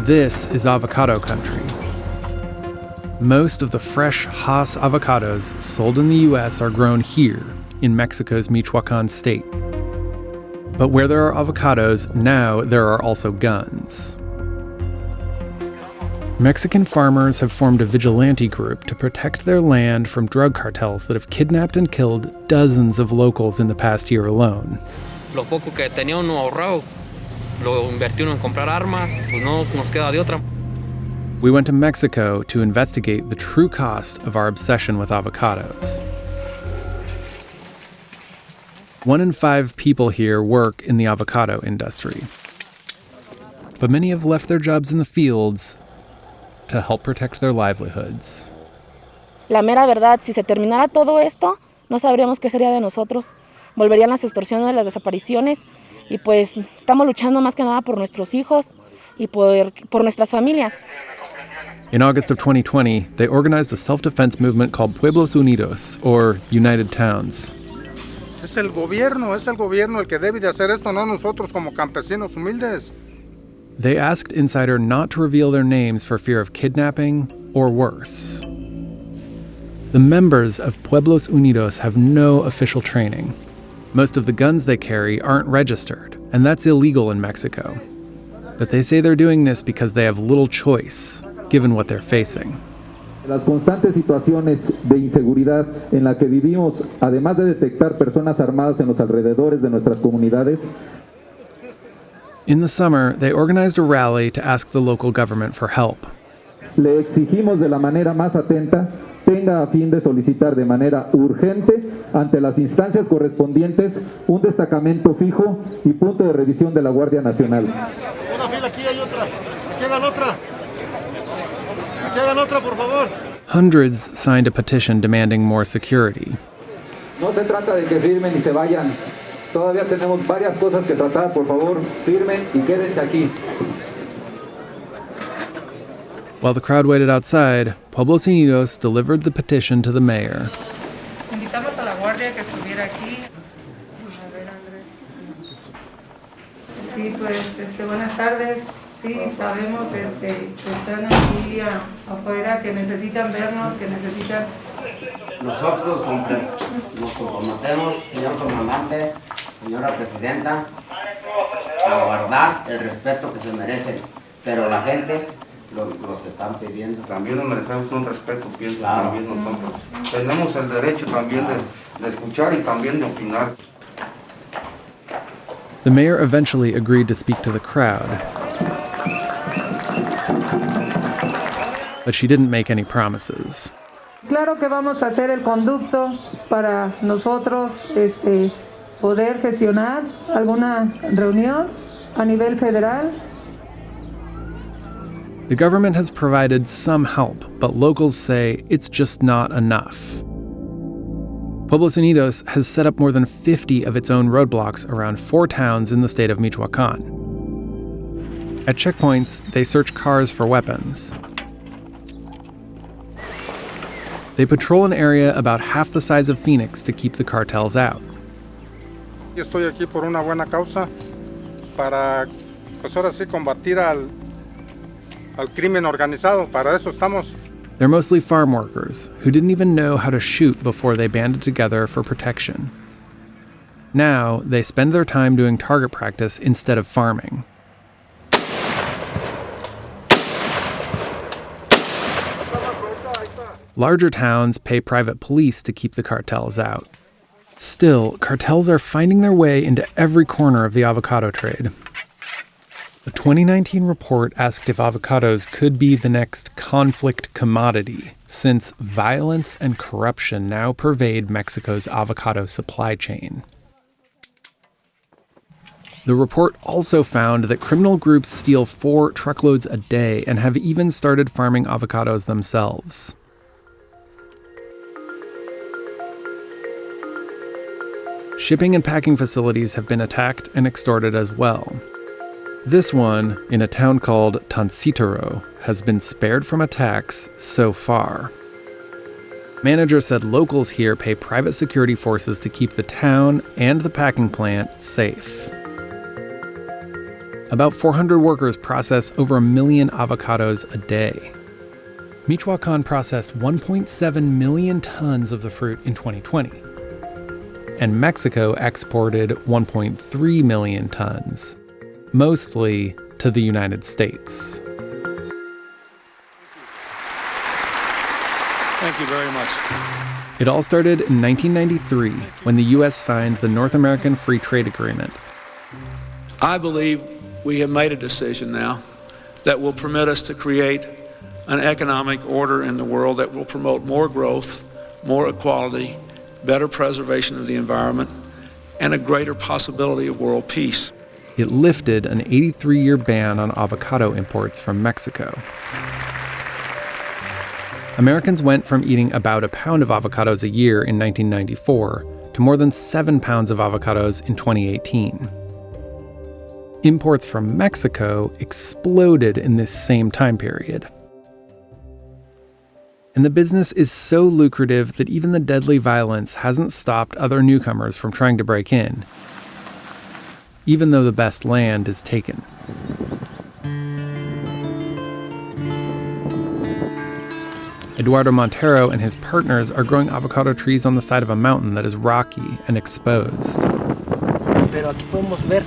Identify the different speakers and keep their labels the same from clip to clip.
Speaker 1: This is avocado country. Most of the fresh Hass avocados sold in the U.S. are grown here in Mexico's Michoacan state. But where there are avocados, now there are also guns. Mexican farmers have formed a vigilante group to protect their land from drug cartels that have kidnapped and killed dozens of locals in the past year alone.
Speaker 2: Lo poco que tenía uno ahorrado, lo invertí uno en comprar armas, pues no nos queda de otra.
Speaker 1: We went to Mexico to investigate the true cost of our obsession with avocados. 1 in 5 people here work in the avocado industry. But many have left their jobs in the fields to help protect their livelihoods.
Speaker 3: La mera verdad, si se terminara todo esto, no sabríamos qué sería de nosotros. Volverían las extorsiones, las desapariciones, y pues estamos luchando más que nada por nuestros hijos y por nuestras familias.
Speaker 1: In August of 2020, they organized a self-defense movement called Pueblos Unidos, or United Towns.
Speaker 4: Es el gobierno el que debe de hacer esto, no nosotros como campesinos humildes.
Speaker 1: They asked Insider not to reveal their names for fear of kidnapping or worse. The members of Pueblos Unidos have no official training. Most of the guns they carry aren't registered, and that's illegal in Mexico. But they say they're doing this because they have little choice, given what they're facing.
Speaker 5: Las constantes situaciones de inseguridad en la que vivimos, además de detectar personas armadas en los alrededores de nuestras comunidades.
Speaker 1: In the summer, they organized a rally to ask the local government for help.
Speaker 5: Le exigimos de la manera más atenta, tenga a fin de solicitar de manera urgente ante las instancias correspondientes un destacamento fijo y punto de revisión de la Guardia Nacional.
Speaker 4: Una fila, aquí hay otra. Aquí hagan otra. Aquí hagan otra, por favor.
Speaker 1: Hundreds signed a petition demanding more security.
Speaker 5: No se trata de que firmen y se vayan. Todavía tenemos varias cosas que tratar, por favor, firmen y quédense aquí.
Speaker 1: While the crowd waited outside, Pueblos Unidos delivered the petition to the mayor.
Speaker 6: Invitamos a la guardia que estuviera aquí. A ver, Andrés. Sí, pues, buenas tardes. Sí, sabemos que están aquí afuera, que necesitan vernos, que necesitan...
Speaker 7: Nosotros nos comprometemos, señor comandante, señora presidenta, a guardar el respeto que se merecen, pero la gente los están pidiendo.
Speaker 8: También nos merecemos un respeto, pienso,
Speaker 7: claro.
Speaker 8: También nosotros. Tenemos el derecho también de escuchar y también de opinar.
Speaker 1: The mayor eventually agreed to speak to the crowd, but she didn't make any promises.
Speaker 6: Claro que vamos a hacer el conducto para nosotros poder gestionar alguna reunión a nivel federal.
Speaker 1: The government has provided some help, but locals say it's just not enough. Pueblos Unidos has set up more than 50 of its own roadblocks around 4 towns in the state of Michoacan. At checkpoints, they search cars for weapons. They patrol an area about half the size of Phoenix to keep the cartels out.
Speaker 4: Yo estoy aquí por una buena causa para, pues ahora sí, combatir al crimen organizado. Para eso estamos.
Speaker 1: They're mostly farm workers who didn't even know how to shoot before they banded together for protection. Now, they spend their time doing target practice instead of farming. Larger towns pay private police to keep the cartels out. Still, cartels are finding their way into every corner of the avocado trade. A 2019 report asked if avocados could be the next conflict commodity, since violence and corruption now pervade Mexico's avocado supply chain. The report also found that criminal groups steal 4 truckloads a day and have even started farming avocados themselves. Shipping and packing facilities have been attacked and extorted as well. This one, in a town called Tancítaro, has been spared from attacks so far. Manager said locals here pay private security forces to keep the town and the packing plant safe. About 400 workers process over 1 million avocados a day. Michoacan processed 1.7 million tons of the fruit in 2020. And Mexico exported 1.3 million tons, mostly to the United States.
Speaker 9: Thank you very much.
Speaker 1: It all started in 1993 when the U.S. signed the North American Free Trade Agreement.
Speaker 9: I believe we have made a decision now that will permit us to create an economic order in the world that will promote more growth, more equality, better preservation of the environment, and a greater possibility of world peace.
Speaker 1: It lifted an 83-year ban on avocado imports from Mexico. Americans went from eating about a pound of avocados a year in 1994 to more than 7 pounds of avocados in 2018. Imports from Mexico exploded in this same time period. And the business is so lucrative that even the deadly violence hasn't stopped other newcomers from trying to break in, even though the best land is taken. Eduardo Montero and his partners are growing avocado trees on the side of a mountain that is rocky and exposed.
Speaker 10: Pero aquí podemos ver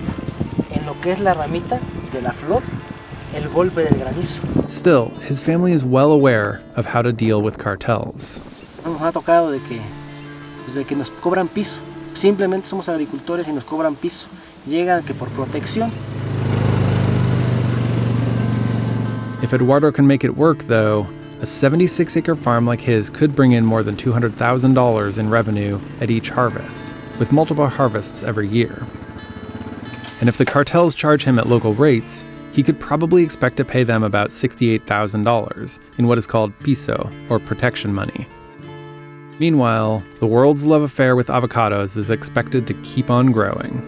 Speaker 10: en lo que es la ramita de la flor el golpe del granizo.
Speaker 1: Still, his family is well aware of how to deal with cartels.
Speaker 10: Nos ha tocado de que nos cobran piso. Simplemente somos agricultores y nos cobran piso. Llegan que por protección.
Speaker 1: If Eduardo can make it work, though, a 76-acre farm like his could bring in more than $200,000 in revenue at each harvest, with multiple harvests every year. And if the cartels charge him at local rates, he could probably expect to pay them about $68,000 in what is called piso, or protection money. Meanwhile, the world's love affair with avocados is expected to keep on growing.